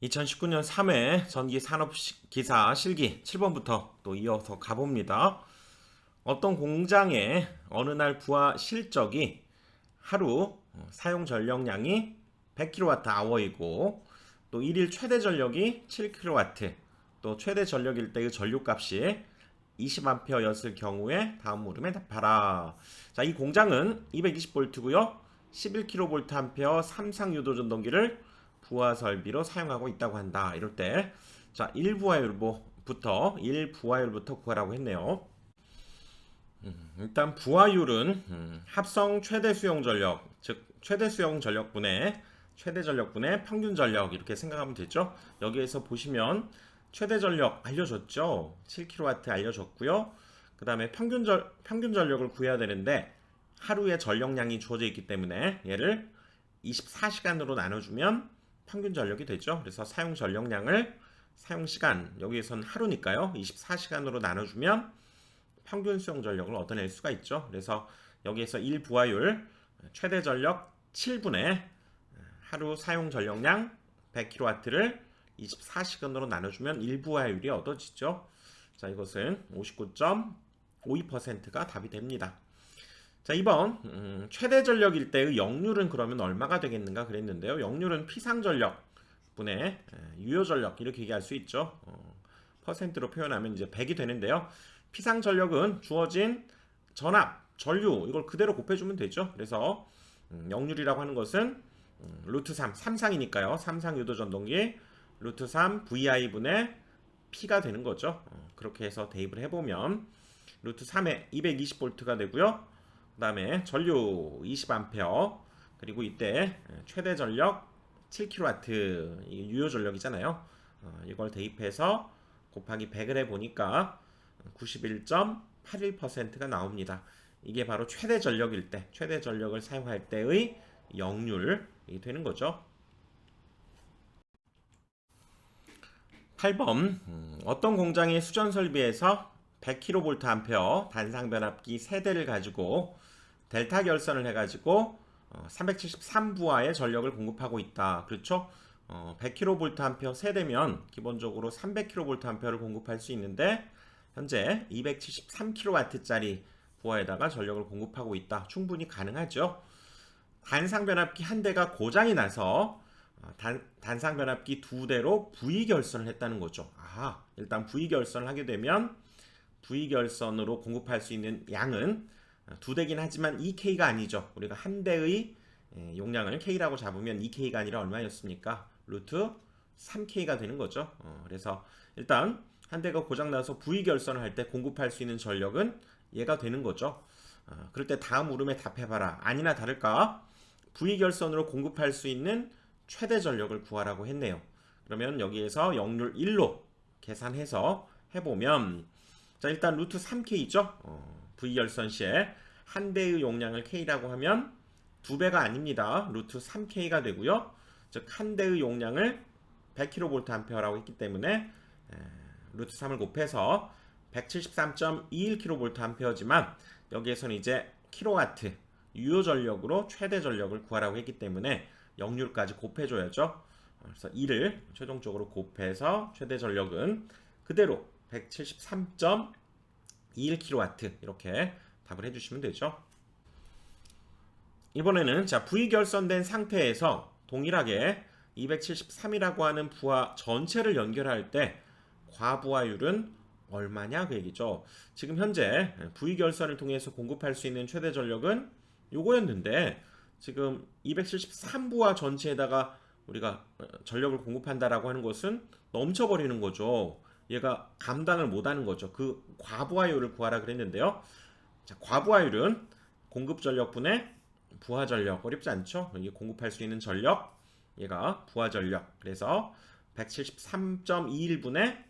2019년 3회 전기 산업기사 실기 7번부터 또 이어서 가봅니다. 어떤 공장의 어느 날 부하 실적이 하루 사용 전력량이 100kWh이고 또 일일 최대 전력이 7kW, 또 최대 전력일 때의 전류값이 20A였을 경우에 다음 물음에 답하라. 자, 이 공장은 220V고요. 11kVA 삼상유도 전동기를 부하 설비로 사용하고 있다고 한다. 이럴 때, 자, 1부하율부터 구하라고 했네요. 일단 부하율은 합성 최대 수용 전력, 즉 최대 수용 전력분의 최대 전력분의 평균 전력 이렇게 생각하면 되죠. 여기에서 보시면 최대 전력 알려줬죠. 7kW 알려줬고요. 그 다음에 평균 전력을 구해야 되는데 하루의 전력량이 주어져 있기 때문에 얘를 24시간으로 나눠주면 평균 전력이 되죠. 그래서 사용 전력량을 사용 시간, 여기에선 하루니까요. 24시간으로 나눠주면 평균 수용 전력을 얻어낼 수가 있죠. 그래서 여기에서 1부하율 최대 전력 7분의 하루 사용 전력량 100kW를 24시간으로 나눠주면 1부하율이 얻어지죠. 자, 이것은 59.52%가 답이 됩니다. 자, 2번 최대 전력일 때의 역률은 그러면 얼마가 되겠는가 그랬는데요. 역률은 피상전력 분의 유효전력 이렇게 얘기할 수 있죠. 퍼센트로 표현하면 이제 100이 되는데요. 피상전력은 주어진 전압, 전류 이걸 그대로 곱해주면 되죠. 그래서 역률이라고 하는 것은 루트 3, 3상이니까요. 3상 유도전동기 루트 3 VI분의 P가 되는 거죠. 그렇게 해서 대입을 해보면 루트 3에 220V가 되고요. 그 다음에 전류 20A 그리고 이때 최대 전력 7kW 이게 유효 전력이잖아요. 이걸 대입해서 곱하기 100을 해보니까 91.81%가 나옵니다. 이게 바로 최대 전력일 때, 최대 전력을 사용할 때의 역률이 되는 거죠. 8번 어떤 공장의 수전 설비에서 100kVA 단상 변압기 3대를 가지고 델타 결선을 해가지고 373부하의 전력을 공급하고 있다. 그렇죠? 100kVA 세대면 기본적으로 300kVA를 공급할 수 있는데 현재 273kW짜리 부하에다가 전력을 공급하고 있다. 충분히 가능하죠. 단상 변압기 한 대가 고장이 나서 단상 변압기 두 대로 V 결선을 했다는 거죠. 일단 V 결선을 하게 되면 V 결선으로 공급할 수 있는 양은 두 대긴 하지만 2K가 아니죠. 우리가 한 대의 용량을 K라고 잡으면 2K가 아니라 얼마였습니까? 루트 3K가 되는 거죠. 그래서 일단 한 대가 고장나서 V 결선을 할 때 공급할 수 있는 전력은 얘가 되는 거죠. 그럴 때 다음 물음에 답해봐라. 아니나 다를까? V 결선으로 공급할 수 있는 최대 전력을 구하라고 했네요. 그러면 여기에서 역률 1로 계산해서 해보면 자, 일단 루트 3K죠. V 결선 시에 한 대의 용량을 K라고 하면 두 배가 아닙니다. 루트 3K가 되고요. 즉 한 대의 용량을 100kVA라고 했기 때문에 루트 3을 곱해서 173.21kVA지만 여기에서는 이제 킬로와트 유효 전력으로 최대 전력을 구하라고 했기 때문에 역률까지 곱해줘야죠. 그래서 2를 최종적으로 곱해서 최대 전력은 그대로 173.21kW 이렇게 답을 해주시면 되죠. 이번에는 자 V 결선된 상태에서 동일하게 273이라고 하는 부하 전체를 연결할 때 과부하율은 얼마냐 그 얘기죠. 지금 현재 V 결선을 통해서 공급할 수 있는 최대 전력은 요거였는데 지금 273부하 전체에다가 우리가 전력을 공급한다라고 하는 것은 넘쳐버리는 거죠. 얘가 감당을 못하는 거죠. 그 과부하율을 구하라 그랬는데요. 자, 과부하율은 공급 전력분의 부하 전력 어렵지 않죠? 이게 공급할 수 있는 전력 얘가 부하 전력 그래서 173.21분의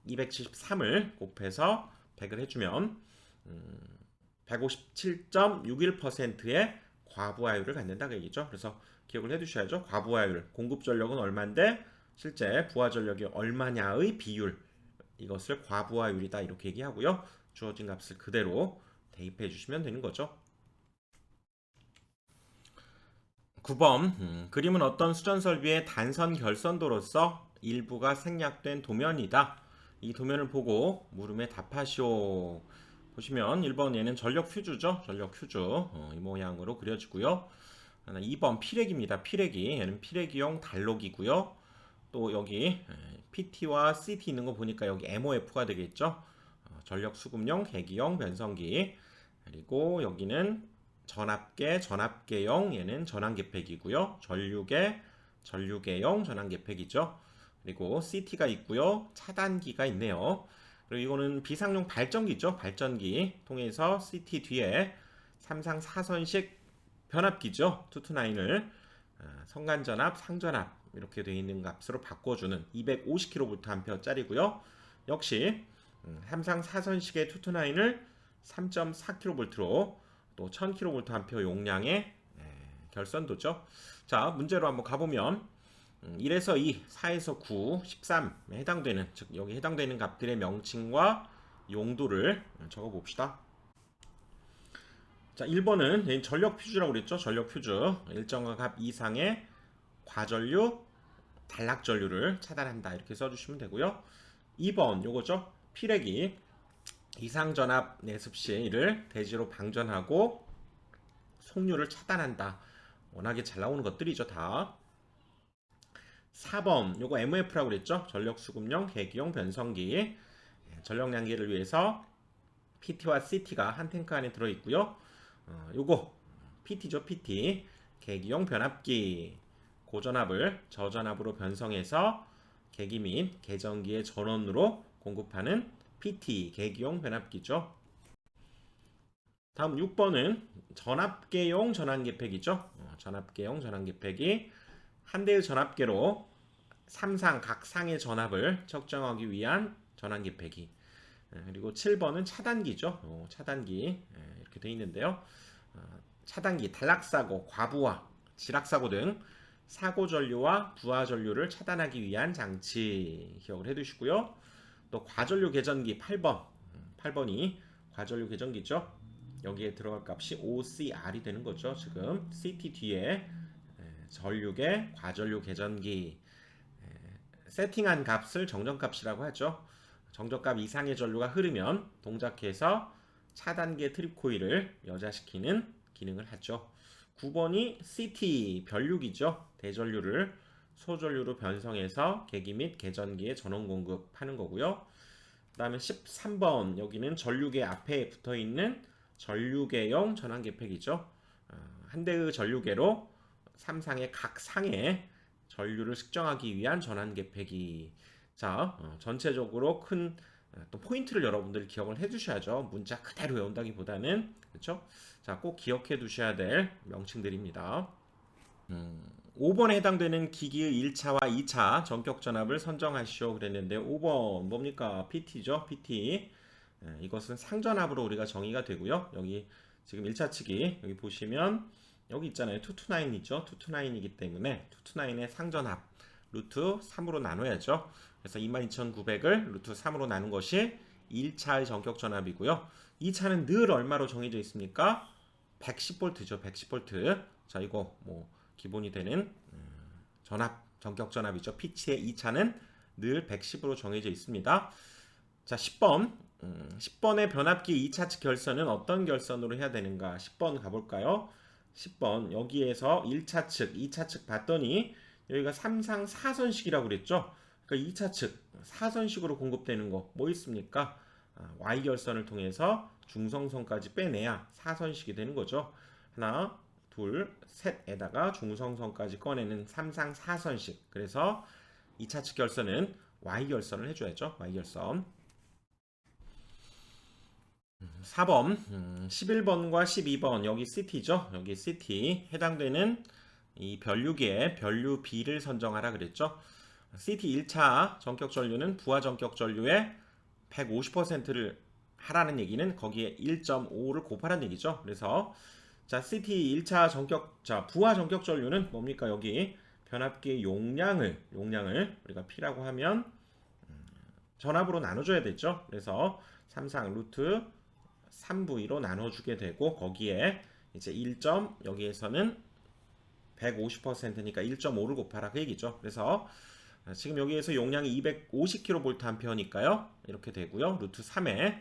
273을 곱해서 100을 해주면 157.61%의 과부하율을 갖는다 그 얘기죠. 그래서 기억을 해두셔야죠. 과부하율 공급 전력은 얼마인데 실제 부하 전력이 얼마냐의 비율 이것을 과부하율이다 이렇게 얘기하고요. 주어진 값을 그대로 대입해 주시면 되는 거죠. 9번 그림은 어떤 수전 설비의 단선 결선도로서 일부가 생략된 도면이다. 이 도면을 보고 물음에 답하시오. 보시면 1번 얘는 전력 퓨즈죠. 전력 퓨즈 이 모양으로 그려지고요. 2번 피레기입니다. 피레기 얘는 피레기용 단록이고요. 또 여기 PT와 CT 있는 거 보니까 여기 MOF가 되겠죠. 전력 수급용 계기용 변성기. 그리고 여기는 전압계, 전압계용 얘는 전환계팩이고요. 전류계용 전환계팩이죠. 그리고 CT가 있고요. 차단기가 있네요. 그리고 이거는 비상용 발전기죠. 발전기 통해서 CT 뒤에 3상 4선식 변압기죠. 투투나인을 성간전압, 상전압 이렇게 되어 있는 값으로 바꿔주는 250kVA짜리고요. 역시 3상 4선식의 투투나인을 3.4kV로 또 1000kVA 용량의 결선도죠. 자, 문제로 한번 가보면 1에서 2, 4에서 9, 13에 해당되는 즉 여기 해당되는 값들의 명칭과 용도를 적어 봅시다. 자, 1번은 전력 퓨즈라고 그랬죠. 전력 퓨즈 일정한 값 이상의 과전류, 단락전류를 차단한다 이렇게 써주시면 되고요. 2번 요거죠. 피레기 이상전압 내습시를 대지로 방전하고 속류를 차단한다. 워낙에 잘 나오는 것들이죠 다. 4번 요거 MOF라고 그랬죠. 전력수급용 계기용 변성기 전력량계를 위해서 PT와 CT가 한 탱크 안에 들어있고요. 요거 PT죠. PT 계기용 변압기 고전압을 저전압으로 변성해서 계기 및 계전기의 전원으로 공급하는 PT 계기용 변압기죠. 다음 6번은 전압계용 전환계팩이죠. 전압계용 전환계팩이 한 대의 전압계로 3상 각 상의 전압을 측정하기 위한 전환계팩이. 그리고 7번은 차단기죠. 차단기 이렇게 되어 있는데요. 차단기 단락사고, 과부하, 지락사고 등 사고 전류와 부하 전류를 차단하기 위한 장치 기억을 해두시고요. 또 과전류 계전기 8번이 과전류 계전기죠. 여기에 들어갈 값이 OCR이 되는 거죠. 지금 CT 뒤에 전류계 과전류 계전기 세팅한 값을 정전값이라고 하죠. 정전값 이상의 전류가 흐르면 동작해서 차단계 트립 코일을 여자시키는 기능을 하죠. 9번이 CT 변류기죠. 대전류를 소전류로 변성해서 계기 및 계전기에 전원 공급하는 거고요. 그 다음에 13번 여기는 전류계 앞에 붙어있는 전류계용 전환계팩이죠. 한 대의 전류계로 3상의 각 상에 전류를 측정하기 위한 전환계팩이. 자, 전체적으로 큰 또 포인트를 여러분들이 기억을 해두셔야죠. 문자 그대로 외운다기보다는. 그렇죠? 자, 꼭 기억해 두셔야 될 명칭들입니다. 5번에 해당되는 기기의 1차와 2차 전격 전압을 선정하시오 그랬는데 5번 뭡니까? PT죠. PT. 이것은 상전압으로 우리가 정의가 되고요. 여기 지금 1차 측이 여기 보시면 여기 있잖아요. 229 있죠. 229이기 때문에 229의 상전압 루트 3으로 나눠야죠. 그래서 22,900을 루트 3으로 나눈 것이 1차의 전격 전압이고요. 2차는 늘 얼마로 정해져 있습니까? 110V죠. 110V. 자, 이거 뭐 기본이 되는 전압, 전격 전압이죠. 피치의 2차는 늘 110으로 정해져 있습니다. 자, 10번. 10번의 변압기 2차 측 결선은 어떤 결선으로 해야 되는가? 10번 가볼까요? 10번 여기에서 1차 측, 2차 측 봤더니 여기가 3상 4선식이라고 그랬죠. 그러니까 2차 측 4선식으로 공급되는 거 뭐 있습니까? Y 결선을 통해서 중성선까지 빼내야 4선식이 되는 거죠. 하나, 둘, 셋에다가 중성선까지 꺼내는 3상 4선식. 그래서 2차 측 결선은 Y 결선을 해줘야죠. Y 결선. 4번 11번과 12번 여기 CT죠. 여기 CT 해당되는 이 변류계의 변류 B를 선정하라 그랬죠. CT 1차 전격 전류는 부하 전격 전류의 150%를 하라는 얘기는 거기에 1.5를 곱하라는 얘기죠. 그래서 자, CT 1차 전격 부하 전격 전류는 뭡니까? 여기 변압기의 용량을 우리가 P라고 하면 전압으로 나눠줘야 되죠. 그래서 3상 루트 3V로 나눠주게 되고 거기에 이제 1점 여기에서는 150%니까 1.5를 곱하라 그 얘기죠. 그래서 지금 여기에서 용량이 250kVA니까요. 이렇게 되고요. 루트 3에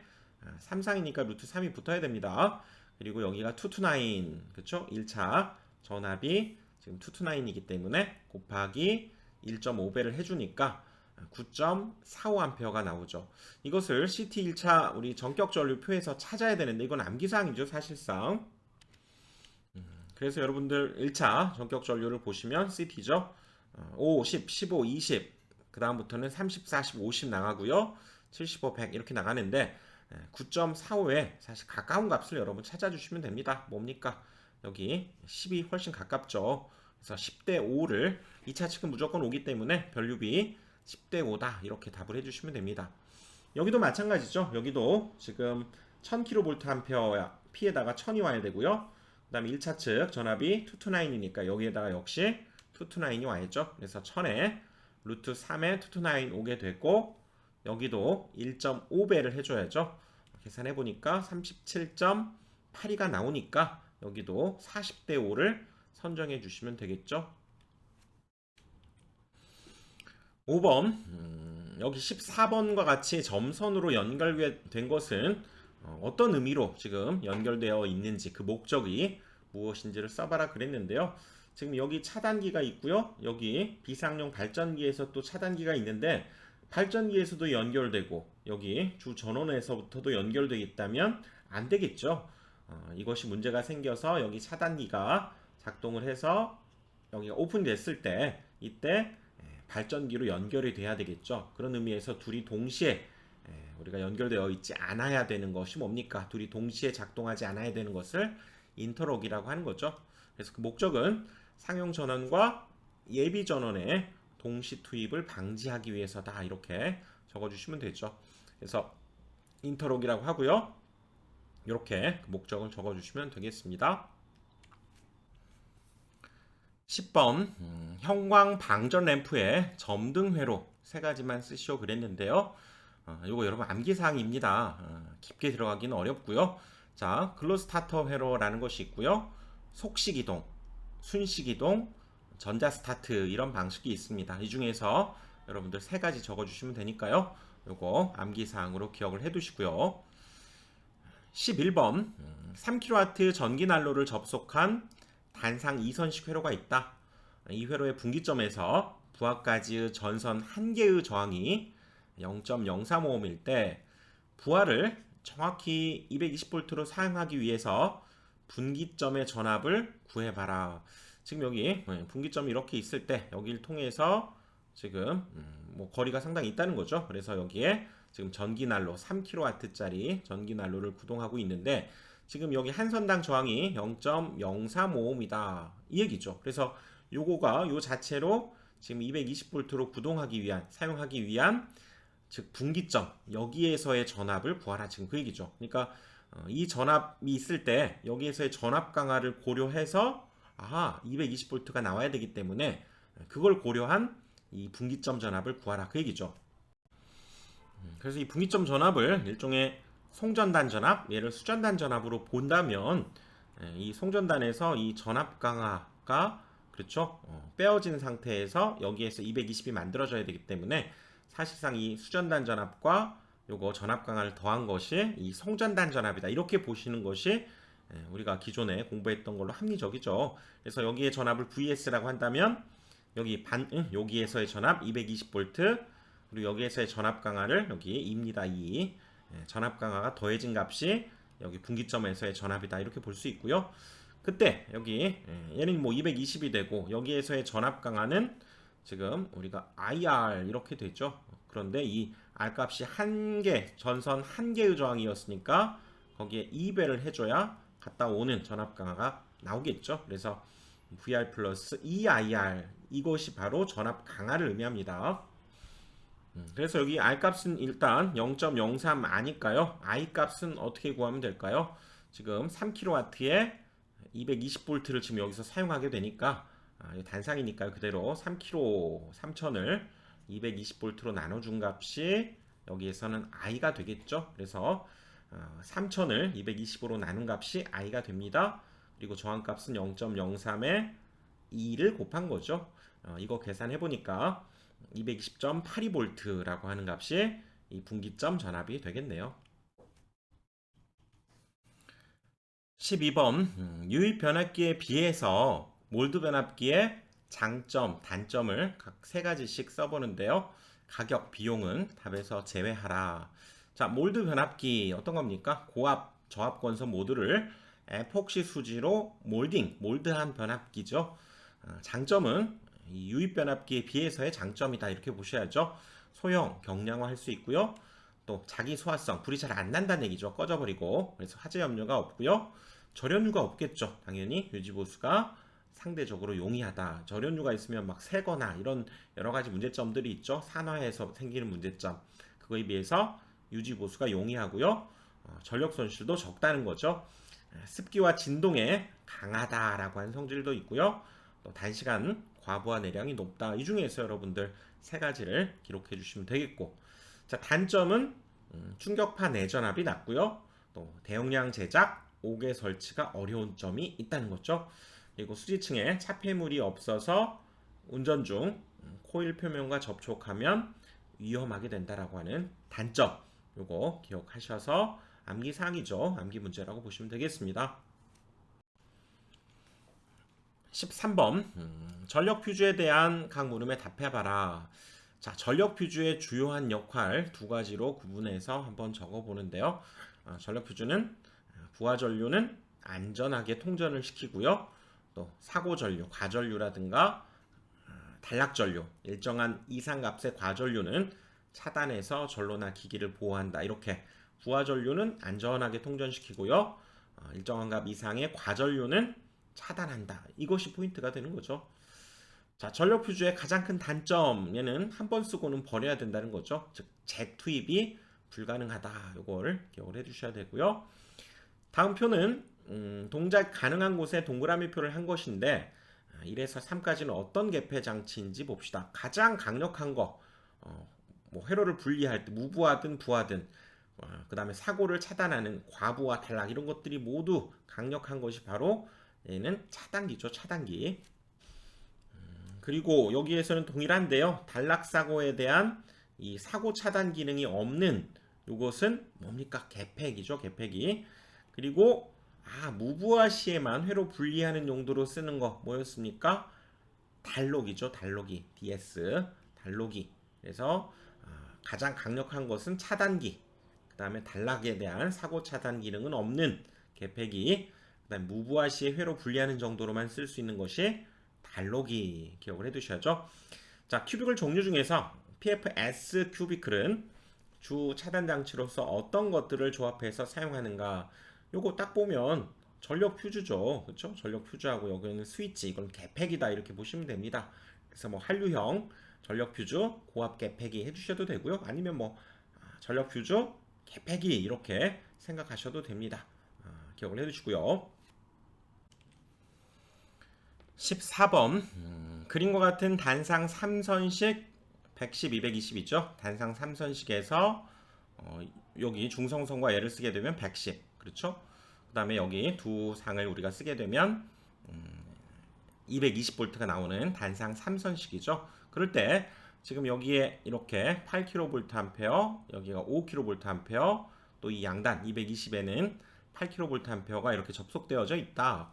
3상이니까 루트 3이 붙어야 됩니다. 그리고 여기가 229 그쵸? 1차 전압이 지금 229이기 때문에 곱하기 1.5배를 해주니까 9.45A가 나오죠. 이것을 CT 1차 우리 전격 전류표에서 찾아야 되는데 이건 암기사항이죠 사실상. 그래서 여러분들 1차 전격 전류를 보시면 CT죠. 5, 10, 15, 20. 그 다음부터는 30, 40, 50 나가고요. 75, 100 이렇게 나가는데 9.45에 사실 가까운 값을 여러분 찾아주시면 됩니다. 뭡니까? 여기 10이 훨씬 가깝죠. 그래서 10대 5를 2차 측은 무조건 오기 때문에 변류비 10대 5다 이렇게 답을 해주시면 됩니다. 여기도 마찬가지죠. 여기도 지금 1000kVA P에다가 1000이 와야 되고요. 그 다음에 1차 측 전압이 229이니까 여기에다가 역시 229이 와야죠. 그래서 1000에 루트 3에 229 오게 되고 여기도 1.5배를 해줘야죠. 계산해보니까 37.82가 나오니까 여기도 40대 5를 선정해 주시면 되겠죠. 5번 여기 14번과 같이 점선으로 연결된 것은 어떤 의미로 지금 연결되어 있는지 그 목적이 무엇인지를 써봐라 그랬는데요. 지금 여기 차단기가 있고요. 여기 비상용 발전기에서 또 차단기가 있는데 발전기에서도 연결되고 여기 주 전원에서부터도 연결되어 있다면 안 되겠죠. 이것이 문제가 생겨서 여기 차단기가 작동을 해서 여기가 오픈됐을 때 이때 발전기로 연결이 돼야 되겠죠. 그런 의미에서 둘이 동시에 우리가 연결되어 있지 않아야 되는 것이 뭡니까? 둘이 동시에 작동하지 않아야 되는 것을 인터록이라고 하는 거죠. 그래서 그 목적은 상용 전원과 예비 전원의 동시 투입을 방지하기 위해서다 이렇게 적어주시면 되죠. 그래서 인터록이라고 하고요. 이렇게 그 목적을 적어주시면 되겠습니다. 10번 형광 방전 램프에 점등 회로 세 가지만 쓰시오 그랬는데요. 이거 여러분 암기사항입니다. 깊게 들어가기는 어렵고요. 자, 글로 스타터 회로라는 것이 있고요. 속시기동, 순시기동, 전자 스타트 이런 방식이 있습니다. 이 중에서 여러분들 세 가지 적어주시면 되니까요. 요거 암기사항으로 기억을 해두시고요. 11번 3kW 전기 난로를 접속한 단상 2선식 회로가 있다. 이 회로의 분기점에서 부하까지의 전선 1개의 저항이 0.035ohm일 때 부하를 정확히 220V로 사용하기 위해서 분기점의 전압을 구해봐라. 지금 여기 분기점이 이렇게 있을 때 여기를 통해서 지금 뭐 거리가 상당히 있다는 거죠. 그래서 여기에 지금 전기난로 3kW짜리 전기난로를 구동하고 있는데 지금 여기 한 선당 저항이 0.035ohm이다 이 얘기죠. 그래서 요거가 요 자체로 지금 220V로 구동하기 위한 사용하기 위한 즉 분기점 여기에서의 전압을 구하라 지금 그 얘기죠. 그러니까 이 전압이 있을 때 여기에서의 전압 강화를 고려해서 220V가 나와야 되기 때문에 그걸 고려한 이 분기점 전압을 구하라 그 얘기죠. 그래서 이 분기점 전압을 일종의 송전단 전압, 얘를 수전단 전압으로 본다면 이 송전단에서 이 전압 강화가 그렇죠? 빼어진 상태에서 여기에서 220이 만들어져야 되기 때문에 사실상 이 수전단 전압과 요거 전압 강화를 더한 것이 이 송전단 전압이다. 이렇게 보시는 것이 우리가 기존에 공부했던 걸로 합리적이죠. 그래서 여기에 전압을 VS라고 한다면 여기 여기에서의 전압 220V 그리고 여기에서의 전압 강화를 여기 2입니다. 2. 전압 강화가 더해진 값이 여기 분기점에서의 전압이다. 이렇게 볼 수 있고요. 그때 여기 얘는 뭐 220이 되고 여기에서의 전압 강화는 지금 우리가 IR 이렇게 되죠. 그런데 이 R 값이 한 개, 전선 한 개의 저항이었으니까 거기에 2배를 해줘야 갔다 오는 전압 강화가 나오겠죠. 그래서 VR 플러스 EIR 이것이 바로 전압 강화를 의미합니다. 그래서 여기 R 값은 일단 0.03 아니까요. I 값은 어떻게 구하면 될까요? 지금 3kW에 220V를 지금 여기서 사용하게 되니까 단상이니까요. 그대로 3kg 3000을 220V로 나눠준 값이 여기에서는 I가 되겠죠. 그래서 3000을 220으로 나눈 값이 I가 됩니다. 그리고 저항값은 0.03에 2를 곱한 거죠. 이거 계산해 보니까 220.82V라고 하는 값이 이 분기점 전압이 되겠네요. 12번 유입 변압기에 비해서 몰드 변압기의 장점, 단점을 각 세 가지씩 써보는데요. 가격, 비용은 답에서 제외하라. 자, 몰드 변압기 어떤 겁니까? 고압, 저압 건선 모두를 에폭시 수지로 몰드한 변압기죠. 장점은 이 유입 변압기에 비해서의 장점이다 이렇게 보셔야죠. 소형, 경량화할 수 있고요. 또 자기 소화성, 불이 잘 안 난다는 얘기죠. 꺼져버리고. 그래서 화재 염려가 없고요. 절연유가 없겠죠. 당연히 유지보수가 상대적으로 용이하다. 절연유가 있으면 막 새거나 이런 여러 가지 문제점들이 있죠. 산화해서 생기는 문제점. 그거에 비해서 유지보수가 용이하고요. 전력 손실도 적다는 거죠. 습기와 진동에 강하다라고 하는 성질도 있고요. 또 단시간 과부하 내량이 높다. 이 중에서 여러분들 세 가지를 기록해 주시면 되겠고, 자, 단점은 충격파 내전압이 낮고요. 또 대용량 제작, 옥외 설치가 어려운 점이 있다는 거죠. 그리고 수지층에 차폐물이 없어서 운전 중 코일 표면과 접촉하면 위험하게 된다라고 하는 단점. 요거 기억하셔서 암기 사항이죠. 암기 문제라고 보시면 되겠습니다. 13번 전력 퓨즈에 대한 각 물음에 답해봐라. 자, 전력 퓨즈의 주요한 역할 두 가지로 구분해서 한번 적어보는데요. 전력 퓨즈는 부하 전류는 안전하게 통전을 시키고요. 또 사고 전류, 과전류라든가 단락 전류, 일정한 이상 값의 과전류는 차단해서 전로나 기기를 보호한다. 이렇게 부하 전류는 안전하게 통전시키고요. 일정한 값 이상의 과전류는 차단한다. 이것이 포인트가 되는 거죠. 자, 전력 퓨즈의 가장 큰 단점, 얘는 한 번 쓰고는 버려야 된다는 거죠. 즉, 재투입이 불가능하다. 이걸 기억을 해주셔야 되고요. 다음 표는 동작 가능한 곳에 동그라미 표를 한 것인데 1에서 3까지는 어떤 개폐 장치인지 봅시다. 가장 강력한 거, 뭐 회로를 분리할 때 무부하든 부하든, 그 다음에 사고를 차단하는 과부하, 단락 이런 것들이 모두 강력한 것이 바로 얘는 차단기죠. 차단기. 그리고 여기에서는 동일한데요. 단락 사고에 대한 이 사고 차단 기능이 없는 이것은 뭡니까? 개폐기죠. 개폐기. 그리고 무부하 시에만 회로 분리하는 용도로 쓰는 거 뭐였습니까? 단록이죠. 단록이. DS. 단록이. 그래서 가장 강력한 것은 차단기. 그 다음에 단락에 대한 사고 차단 기능은 없는 개폐기. 그 다음에 무부하 시에 회로 분리하는 정도로만 쓸 수 있는 것이 단록이. 기억을 해두셔야죠. 자, 큐비클 종류 중에서 PFS 큐비클은 주 차단 장치로서 어떤 것들을 조합해서 사용하는가? 요거 딱 보면 전력 퓨즈죠. 그렇죠? 전력 퓨즈하고 여기는 스위치, 이건 개폐기다 이렇게 보시면 됩니다. 그래서 뭐 한류형 전력 퓨즈 고압 개폐기 해주셔도 되고요. 아니면 뭐 전력 퓨즈 개폐기 이렇게 생각하셔도 됩니다. 기억을 해두시고요. 14번 그림과 같은 단상 3선식 110, 220 있죠? 단상 3선식에서 여기 중성선과 얘를 쓰게 되면 110 그렇죠? 그 다음에 여기 두 상을 우리가 쓰게 되면 220V가 나오는 단상 3선식이죠. 그럴 때 지금 여기에 이렇게 8kVA, 여기가 5kVA, 또 이 양단 220에는 8kVA가 이렇게 접속되어져 있다.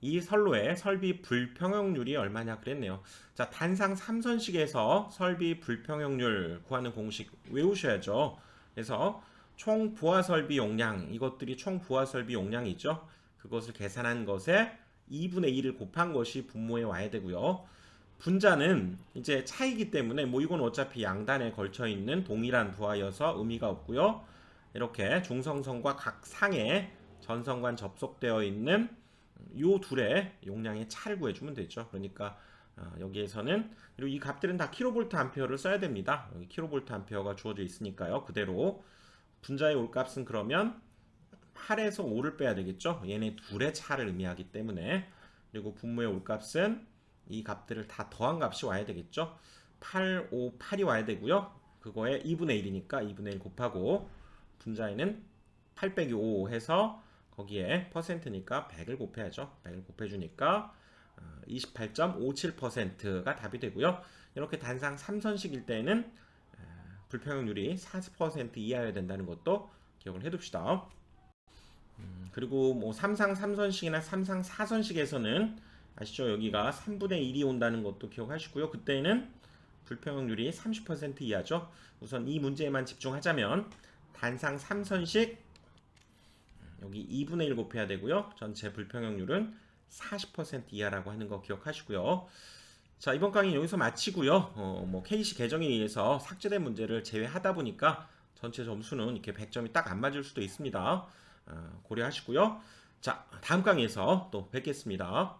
이 선로의 설비 불평형률이 얼마냐 그랬네요. 자, 단상 3선식에서 설비 불평형률 구하는 공식 외우셔야죠. 그래서 총 부하 설비 용량, 이것들이 총 부하 설비 용량이죠. 그것을 계산한 것에 2분의 1을 곱한 것이 분모에 와야 되고요. 분자는 이제 차이기 때문에 뭐 이건 어차피 양단에 걸쳐 있는 동일한 부하여서 의미가 없고요. 이렇게 중성선과 각 상에 전선관 접속되어 있는 요 둘의 용량의 차를 구해주면 되죠. 그러니까 여기에서는 그리고 이 값들은 다 킬로볼트 암페어를 써야 됩니다. 여기 킬로볼트 암페어가 주어져 있으니까요. 그대로 분자의 올값은 그러면 8에서 5를 빼야 되겠죠. 얘네 둘의 차를 의미하기 때문에. 그리고 분모의 올값은 이 값들을 다 더한 값이 와야 되겠죠. 8, 5, 8이 와야 되고요. 그거에 2분의 1이니까 2분의 1 곱하고 분자에는 8 빼기 5 해서 거기에 퍼센트니까 100을 곱해야죠. 100을 곱해주니까 28.57%가 답이 되고요. 이렇게 단상 3선식일 때는 불평형률이 40% 이하여야 된다는 것도 기억을 해둡시다. 그리고 뭐 3상 3선식이나 3상 4선식에서는 아시죠? 여기가 3분의 1이 온다는 것도 기억하시고요. 그때는 불평형률이 30% 이하죠. 우선 이 문제에만 집중하자면 단상 3선식 여기 2분의 1 곱해야 되고요. 전체 불평형률은 40% 이하라고 하는 거 기억하시고요. 자, 이번 강의 여기서 마치고요. 뭐 KC 개정에 의해서 삭제된 문제를 제외하다 보니까 전체 점수는 이렇게 100점이 딱 안 맞을 수도 있습니다. 고려하시고요. 자, 다음 강의에서 또 뵙겠습니다.